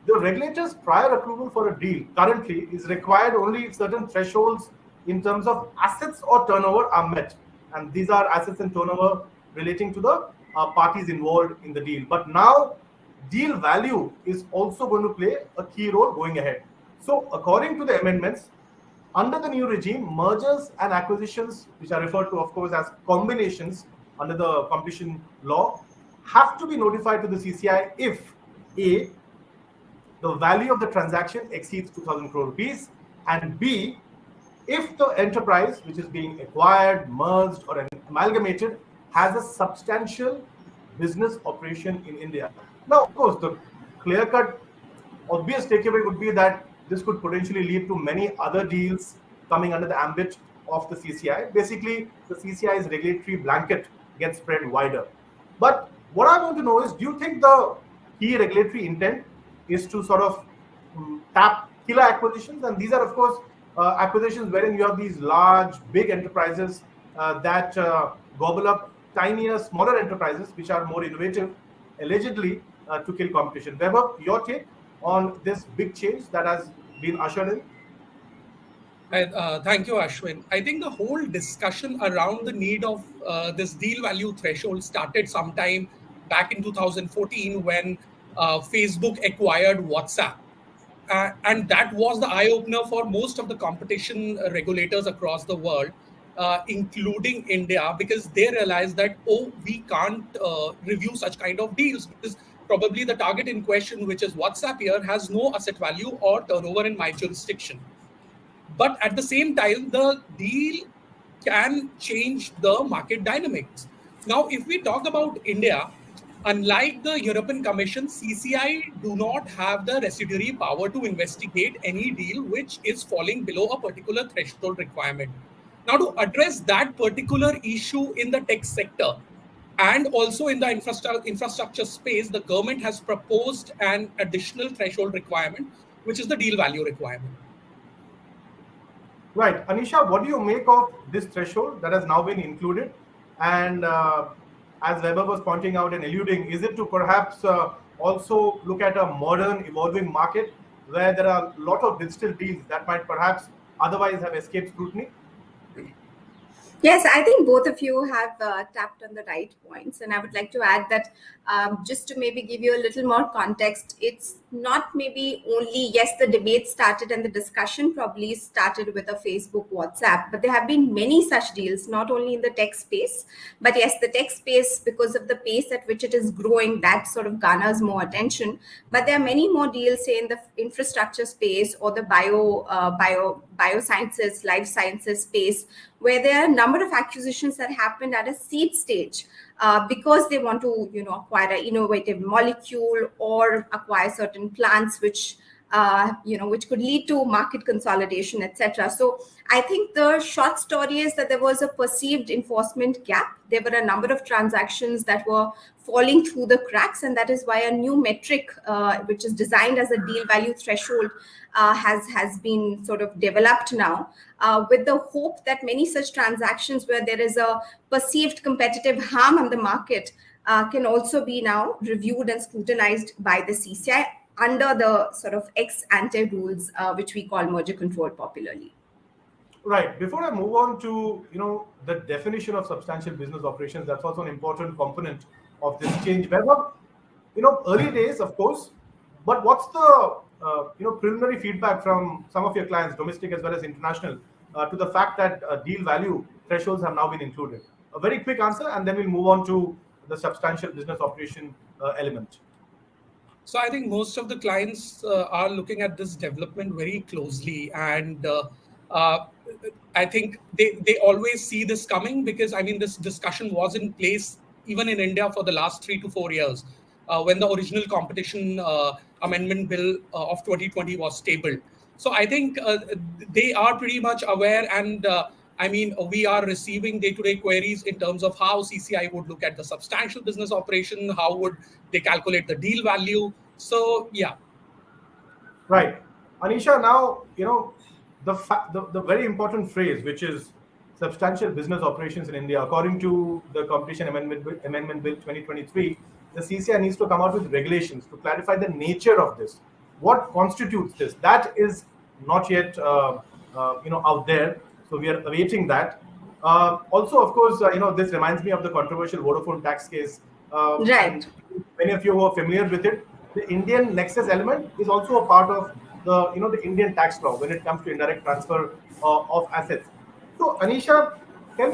the regulator's prior approval for a deal currently is required only if certain thresholds in terms of assets or turnover are met. And these are assets and turnover relating to the parties involved in the deal. But now, deal value is also going to play a key role going ahead. So, according to the amendments, under the new regime, mergers and acquisitions, which are referred to, of course, as combinations under the competition law, have to be notified to the CCI if A, the value of the transaction exceeds 2,000 crore rupees, and B, if the enterprise which is being acquired, merged, or amalgamated has a substantial business operation in India. Now, of course, the clear-cut, obvious takeaway would be that this could potentially lead to many other deals coming under the ambit of the CCI. Basically, the CCI's regulatory blanket gets spread wider. But what I want to know is, do you think the key regulatory intent is to sort of tap killer acquisitions? And these are, of course, acquisitions wherein you have these large, big enterprises that gobble up tinier, smaller enterprises which are more innovative, allegedly to kill competition. Vaibhav, your take on this big change that has been ushered in? Thank you, Ashwin. I think the whole discussion around the need of this deal value threshold started sometime back in 2014 when Facebook acquired WhatsApp. And that was the eye-opener for most of the competition regulators across the world, including India, because they realized that, we can't review such kind of deals because probably the target in question, which is WhatsApp here, has no asset value or turnover in my jurisdiction. But at the same time, the deal can change the market dynamics. Now, if we talk about India, unlike the European Commission, CCI do not have the residuary power to investigate any deal which is falling below a particular threshold requirement. Now, to address that particular issue in the tech sector and also in the infrastructure space, the government has proposed an additional threshold requirement, which is the deal value requirement. Right. Anisha, what do you make of this threshold that has now been included? And as Vaibhav was pointing out and alluding, is it to perhaps also look at a modern, evolving market where there are a lot of digital deals that might perhaps otherwise have escaped scrutiny? Yes, I think both of you have tapped on the right points. And I would like to add that just to maybe give you a little more context, it's not maybe only, yes, the debate started and the discussion probably started with a Facebook, WhatsApp, but there have been many such deals, not only in the tech space, but yes, the tech space, because of the pace at which it is growing, that sort of garners more attention. But there are many more deals, say, in the infrastructure space or the biosciences, life sciences space, where there are a number of acquisitions that happened at a seed stage because they want to, acquire an innovative molecule or acquire certain plants which could lead to market consolidation, etc. So I think the short story is that there was a perceived enforcement gap. There were a number of transactions that were falling through the cracks, and that is why a new metric, which is designed as a deal value threshold, has been sort of developed now, with the hope that many such transactions where there is a perceived competitive harm on the market can also be now reviewed and scrutinized by the CCI under the sort of ex-ante rules, which we call merger control popularly. Right. Before I move on to the definition of substantial business operations, that's also an important component of this change. Vaibhav, early days, of course, but what's the preliminary feedback from some of your clients, domestic as well as international, to the fact that deal value thresholds have now been included? A very quick answer, and then we'll move on to the substantial business operation element. So I think most of the clients are looking at this development very closely, and I think they always see this coming because, this discussion was in place even in India for the last 3 to 4 years when the original competition amendment bill of 2020 was tabled. So I think they are pretty much aware, and we are receiving day-to-day queries in terms of how CCI would look at the substantial business operation, how would they calculate the deal value. So, yeah. Right. Anisha, now, the very important phrase, which is substantial business operations in India, according to the Competition Amendment Bill 2023, the CCI needs to come out with regulations to clarify the nature of this. what constitutes this? That is not yet out there. So we are awaiting that. Also, of course, this reminds me of the controversial Vodafone tax case. Right. And many of you who are familiar with it, the Indian nexus element is also a part of the Indian tax law when it comes to indirect transfer of assets. So, Anisha, can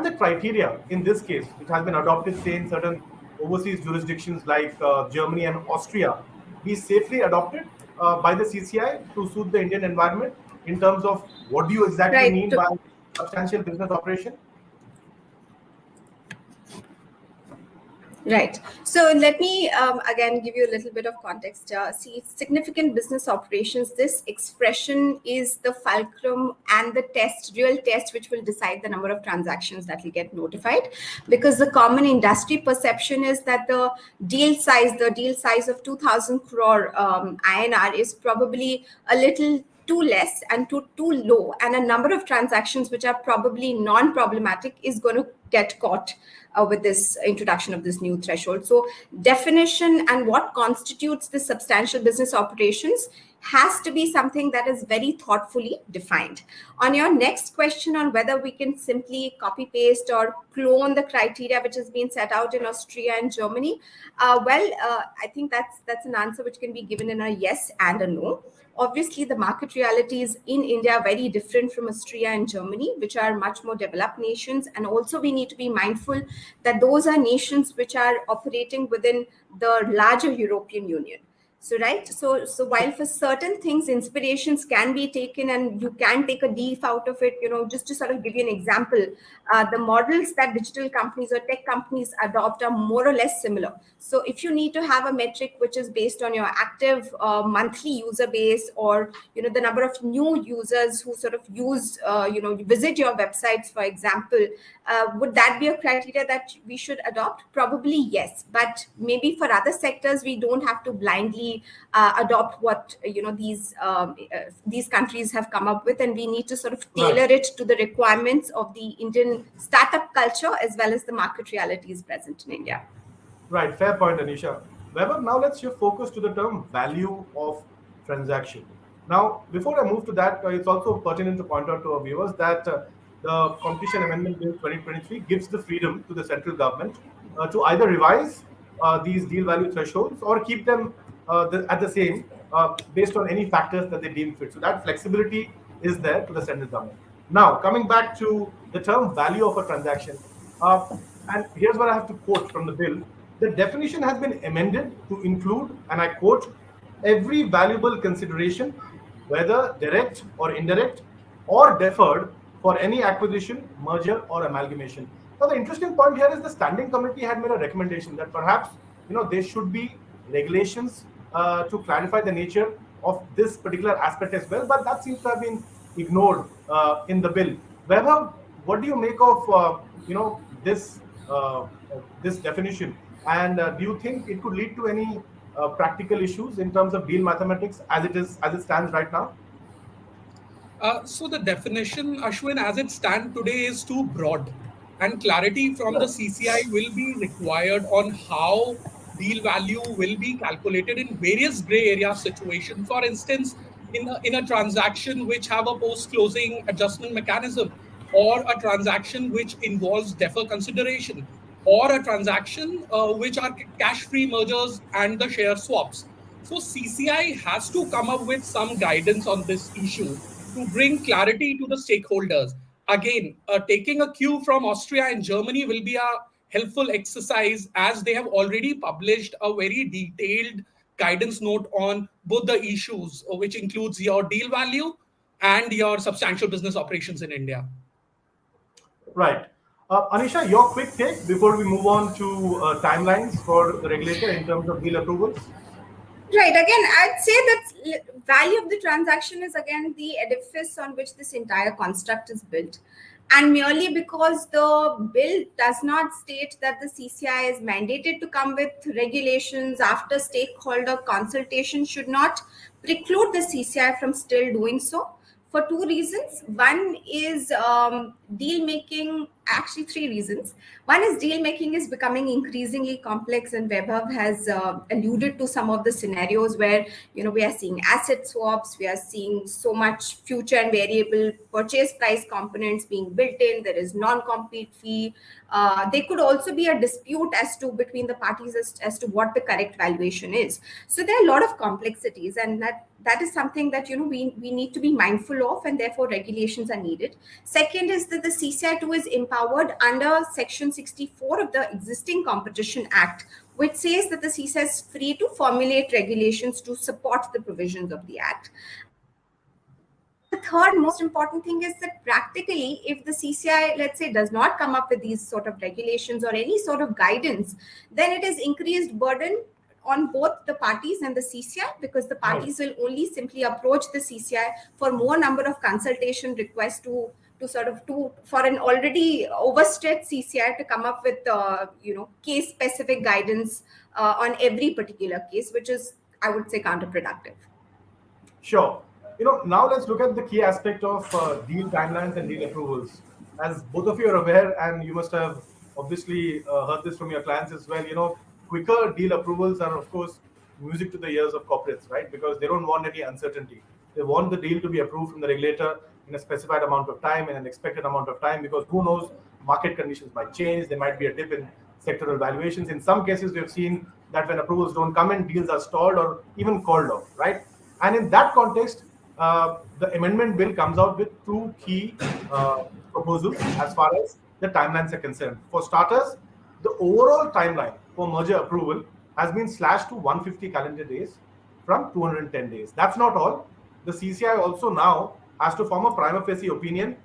the criteria in this case, which has been adopted, say, in certain overseas jurisdictions like Germany and Austria, be safely adopted by the CCI to suit the Indian environment in terms of what do you exactly Right. mean by substantial business operation? Right. So let me again give you a little bit of context. See, significant business operations, this expression is the fulcrum and the real test, which will decide the number of transactions that will get notified. Because the common industry perception is that the deal size of 2,000 crore INR is probably a little too less and too low, and a number of transactions which are probably non-problematic is going to get caught with this introduction of this new threshold. So definition and what constitutes the substantial business operations has to be something that is very thoughtfully defined. On your next question on whether we can simply copy paste or clone the criteria which has been set out in Austria and Germany, I think that's an answer which can be given in a yes and a no. Obviously, the market realities in India are very different from Austria and Germany, which are much more developed nations. And also, we need to be mindful that those are nations which are operating within the larger European Union. So, right. So while for certain things, inspirations can be taken and you can take a leaf out of it, just to sort of give you an example, the models that digital companies or tech companies adopt are more or less similar. So if you need to have a metric which is based on your active monthly user base, or, the number of new users who sort of use, visit your websites, for example, would that be a criteria that we should adopt? Probably yes. But maybe for other sectors, we don't have to blindly adopt what these countries have come up with, and we need to sort of tailor it to the requirements of the Indian startup culture as well as the market realities present in India. Right, fair point, Anisha. Vaibhav, now let's shift focus to the term value of transaction. Now, before I move to that, it's also pertinent to point out to our viewers that the Competition Amendment Bill 2023 gives the freedom to the central government to either revise these deal value thresholds or keep them at the same based on any factors that they deem fit. So that flexibility is there to the central government. Now, coming back to the term value of a transaction, and here's what I have to quote from the bill. The definition has been amended to include, and I quote, every valuable consideration, whether direct or indirect or deferred, for any acquisition, merger, or amalgamation. Now, the interesting point here is the standing committee had made a recommendation that perhaps there should be regulations to clarify the nature of this particular aspect as well, but that seems to have been ignored in the bill. Vaibhav, what do you make of this definition, and do you think it could lead to any practical issues in terms of deal mathematics as it stands right now? So the definition, Ashwin, as it stands today is too broad, and clarity from the CCI will be required on how deal value will be calculated in various gray area situations. For instance, in a transaction which have a post-closing adjustment mechanism, or a transaction which involves defer consideration, or a transaction which are cash-free mergers and the share swaps. So CCI has to come up with some guidance on this issue to bring clarity to the stakeholders. Again, taking a cue from Austria and Germany will be a helpful exercise, as they have already published a very detailed guidance note on both the issues, which includes your deal value and your substantial business operations in India. Right. Anisha, your quick take before we move on to timelines for the regulator in terms of deal approvals. Right. Again, I'd say that value of the transaction is again the edifice on which this entire construct is built. And merely because the bill does not state that the CCI is mandated to come with regulations after stakeholder consultation should not preclude the CCI from still doing so, for two reasons. One is deal making actually three reasons. One is deal making is becoming increasingly complex, and Vaibhav has alluded to some of the scenarios where we are seeing asset swaps, we are seeing so much future and variable purchase price components being built in. There is non-compete fee. There could also be a dispute between the parties as to what the correct valuation is. So there are a lot of complexities, and that is something that we need to be mindful of, and therefore regulations are needed. Second is that the CCI too is empowered under Section 64 of the existing Competition Act, which says that the CCI is free to formulate regulations to support the provisions of the Act. And the third most important thing is that practically, if the CCI, let's say, does not come up with these sort of regulations or any sort of guidance, then it is increased burden on both the parties and the CCI, because the parties will only simply approach the CCI for more number of consultation requests for an already overstretched CCI to come up with case specific guidance on every particular case, which is, I would say, counterproductive. Sure. Now let's look at the key aspect of deal timelines and deal approvals. As both of you are aware, and you must have obviously heard this from your clients as well, quicker deal approvals are, of course, music to the ears of corporates, right? Because they don't want any uncertainty. They want the deal to be approved from the regulator in a specified amount of time, in an expected amount of time, because who knows, market conditions might change. There might be a dip in sectoral valuations. In some cases, we have seen that when approvals don't come in, deals are stalled or even called off, right? And in that context, the amendment bill comes out with two key proposals as far as the timelines are concerned. For starters, the overall timeline for merger approval has been slashed to 150 calendar days from 210 days. That's not all. The CCI also now has to form a prima facie opinion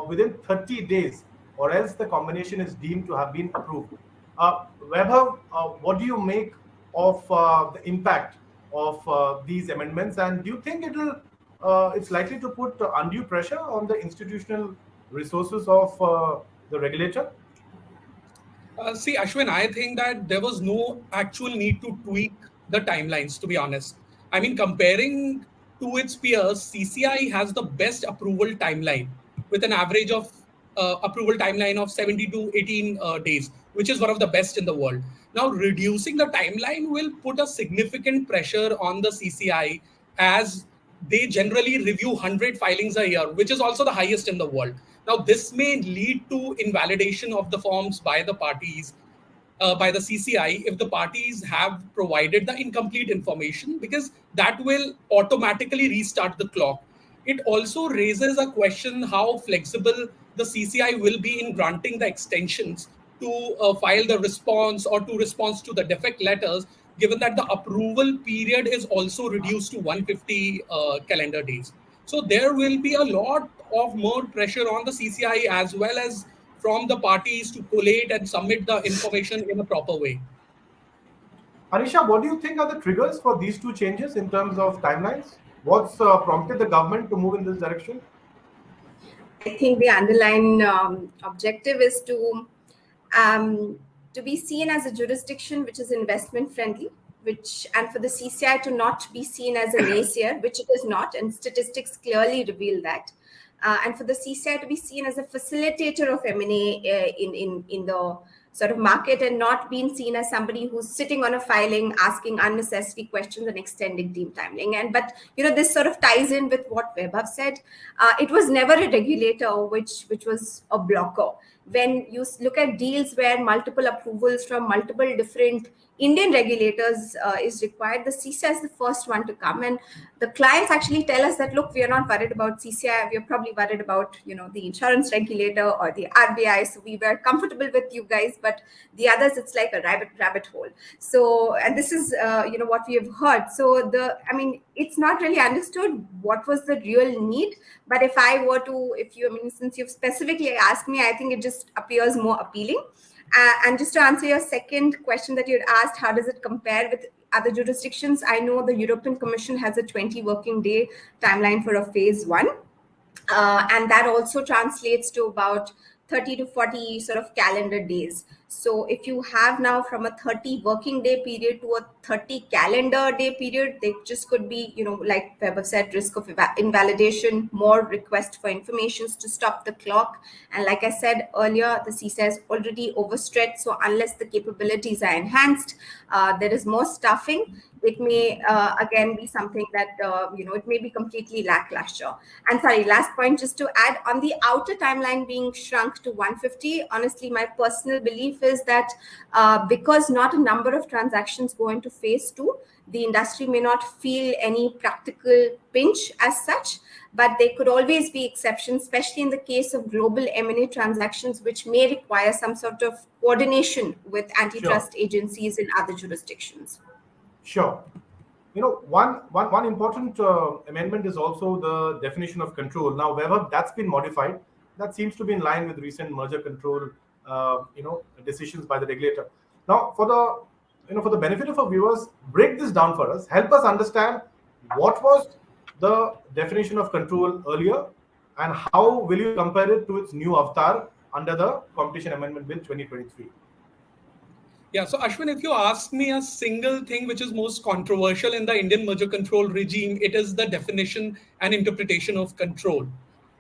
within 30 days, or else the combination is deemed to have been approved. Vaibhav, what do you make of the impact of these amendments, and do you think it's likely to put undue pressure on the institutional resources of the regulator? See, Ashwin, I think that there was no actual need to tweak the timelines, to be honest. I mean, comparing to its peers, CCI has the best approval timeline with an average of approval timeline of 70 to 18 days, which is one of the best in the world. Now, reducing the timeline will put a significant pressure on the CCI, as they generally review 100 filings a year, which is also the highest in the world. Now, this may lead to invalidation of the forms by the parties, by the CCI, if the parties have provided the incomplete information, because that will automatically restart the clock. It also raises a question how flexible the CCI will be in granting the extensions to file the response or to response to the defect letters, given that the approval period is also reduced to 150 calendar days. So there will be a lot of more pressure on the CCI as well as from the parties to collate and submit the information in a proper way. Anisha, what do you think are the triggers for these two changes in terms of timelines? What's prompted the government to move in this direction? I think the underlying objective is to be seen as a jurisdiction which is investment friendly, and for the CCI to not be seen as a naysayer, which it is not, and statistics clearly reveal that. And for the CCI to be seen as a facilitator of M&A in the sort of market, and not being seen as somebody who's sitting on a filing, asking unnecessary questions and extending deal timing. But this sort of ties in with what Vaibhav said. It was never a regulator which was a blocker. When you look at deals where multiple approvals from multiple different Indian regulators is required, the CCI is the first one to come. And the clients actually tell us that, look, we are not worried about CCI. We are probably worried about, the insurance regulator or the RBI. So we were comfortable with you guys, but the others, it's like a rabbit hole. So, and this is, what we have heard. So it's not really understood what was the real need. But since you've specifically asked me, I think it just appears more appealing. And just to answer your second question that you had asked, how does it compare with other jurisdictions? I know the European Commission has a 20 working day timeline for a phase one. And that also translates to about 30 to 40 sort of calendar days. So if you have now from a 30 working day period to a 30 calendar day period, they just could be, like Vaibhav said, risk of invalidation, more request for informations to stop the clock. And like I said earlier, the CCI is already overstretched. So unless the capabilities are enhanced, there is more staffing. It may again be something that it may be completely lackluster. And sorry, last point, just to add on the outer timeline being shrunk to 150. Honestly, my personal belief is that because not a number of transactions go into phase 2, the industry may not feel any practical pinch as such, but there could always be exceptions, especially in the case of global M&A transactions, which may require some sort of coordination with antitrust agencies in other jurisdictions. Sure. One important amendment is also the definition of control. Now, whether that's been modified, that seems to be in line with recent merger control, decisions by the regulator. Now, for the benefit of our viewers, break this down for us. Help us understand what was the definition of control earlier, and how will you compare it to its new avatar under the Competition Amendment Bill 2023? Yeah, so Ashwin, if you ask me a single thing which is most controversial in the Indian merger control regime, it is the definition and interpretation of control.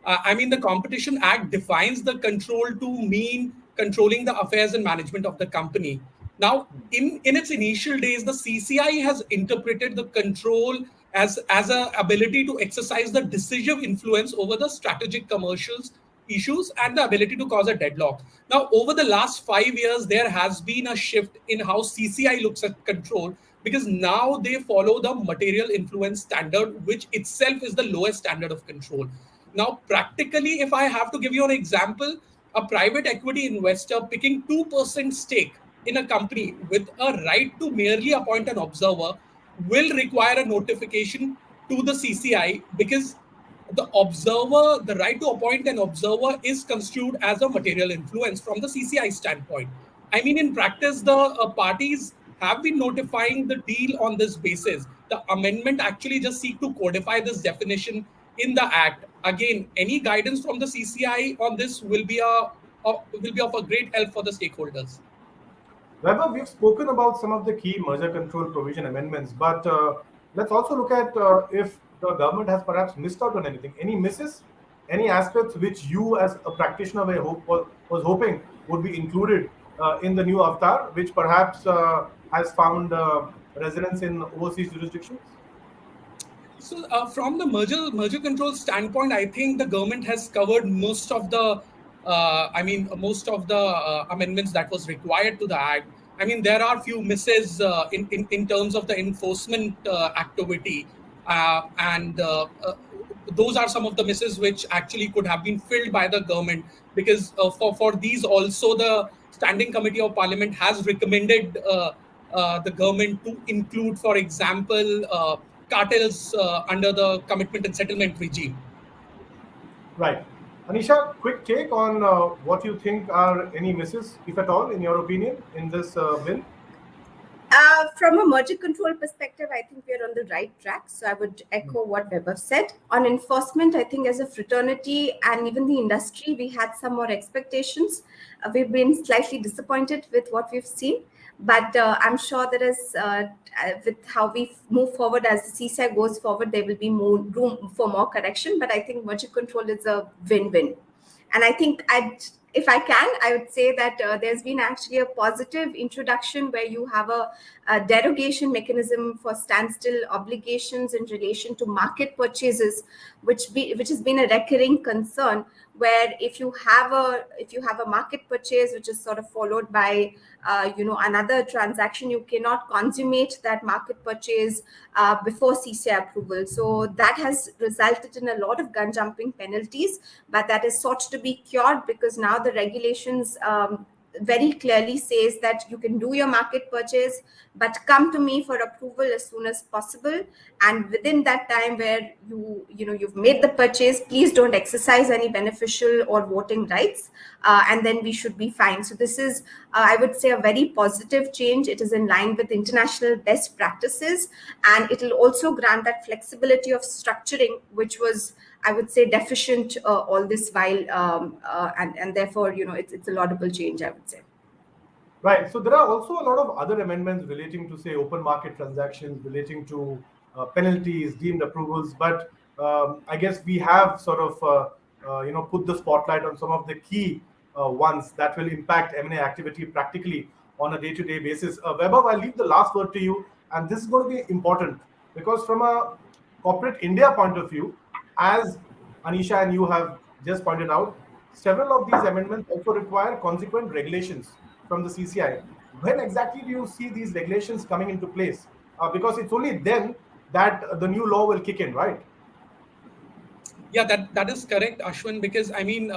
The Competition Act defines the control to mean controlling the affairs and management of the company. Now, in its initial days, the CCI has interpreted the control as an ability to exercise the decisive influence over the strategic commercials issues and the ability to cause a deadlock. Now, over the last 5 years, there has been a shift in how CCI looks at control, because now they follow the material influence standard, which itself is the lowest standard of control. Now, practically, if I have to give you an example, a private equity investor picking 2% stake in a company with a right to merely appoint an observer will require a notification to the CCI, because the right to appoint an observer is construed as a material influence from the CCI standpoint. In practice, the parties have been notifying the deal on this basis. The amendment actually just seek to codify this definition in the act. Again, any guidance from the CCI on this will be of a great help for the stakeholders. Vaibhav, we've spoken about some of the key merger control provision amendments, but let's also look at if the government has perhaps missed out on anything. Any misses? Any aspects which you, as a practitioner, was hoping would be included in the new avatar, which perhaps has found resonance in overseas jurisdictions? So, from the merger control standpoint, I think the government has covered most of the amendments that was required to the act. There are few misses in terms of the enforcement activity, and those are some of the misses which actually could have been filled by the government, because for these also the Standing Committee of Parliament has recommended the government to include, for example, cartels under the commitment and settlement regime. Right. Anisha, quick take on what you think are any misses, if at all, in your opinion, in this bill? From a merger control perspective, I think we are on the right track. So I would echo what Vaibhav said. On enforcement, I think as a fraternity and even the industry, we had some more expectations. We've been slightly disappointed with what we've seen. But I'm sure there is, with how we move forward, as the CCI goes forward, there will be more room for more correction. But I think merger control is a win-win. And I think if I can, I would say that there's been actually a positive introduction where you have a derogation mechanism for standstill obligations in relation to market purchases, which has been a recurring concern. Where if you have a market purchase which is sort of followed by another transaction, you cannot consummate that market purchase before CCI approval. So that has resulted in a lot of gun jumping penalties, but that is sought to be cured, because now the regulations very clearly says that you can do your market purchase, but come to me for approval as soon as possible. And within that time where you've made the purchase, please don't exercise any beneficial or voting rights, and then we should be fine. So this is, I would say, a very positive change. It is in line with international best practices, and it will also grant that flexibility of structuring, which was, I would say, deficient all this while, and therefore, it's a laudable change, I would say. Right. So there are also a lot of other amendments relating to, say, open market transactions, relating to penalties, deemed approvals. But I guess we have sort of, put the spotlight on some of the key ones that will impact M&A activity practically on a day-to-day basis. Vaibhav, I'll leave the last word to you, and this is going to be important because from a corporate India point of view, as Anisha and you have just pointed out, several of these amendments also require consequent regulations from the CCI. When exactly do you see these regulations coming into place? Because it's only then that the new law will kick in, right? Yeah, that is correct, Ashwin, because I mean,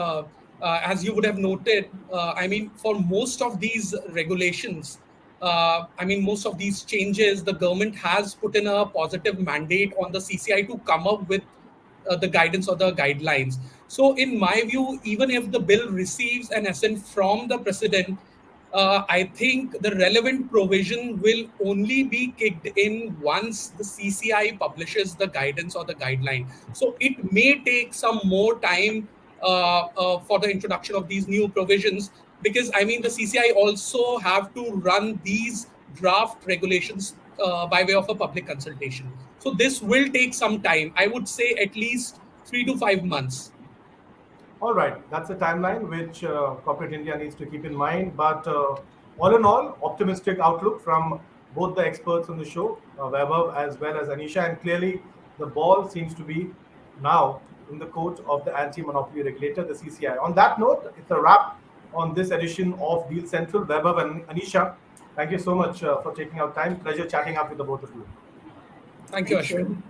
as you would have noted, I mean, for most of these regulations, I mean, most of these changes, the government has put in a positive mandate on the CCI to come up with the guidance or the guidelines. So, in my view, even if the bill receives an assent from the president, I think the relevant provision will only be kicked in once the CCI publishes the guidance or the guideline. So it may take some more time for the introduction of these new provisions, because I mean the CCI also have to run these draft regulations by way of a public consultation. So this will take some time. I would say at least 3 to 5 months. All right, that's a timeline which corporate India needs to keep in mind. But all in all, optimistic outlook from both the experts on the show, Vaibhav as well as Anisha. And clearly, the ball seems to be now in the court of the anti-monopoly regulator, the CCI. On that note, it's a wrap on this edition of Deal Central. Vaibhav and Anisha, thank you so much for taking out time. Pleasure chatting up with the both of you. Thank you, Thank Ashwin. you.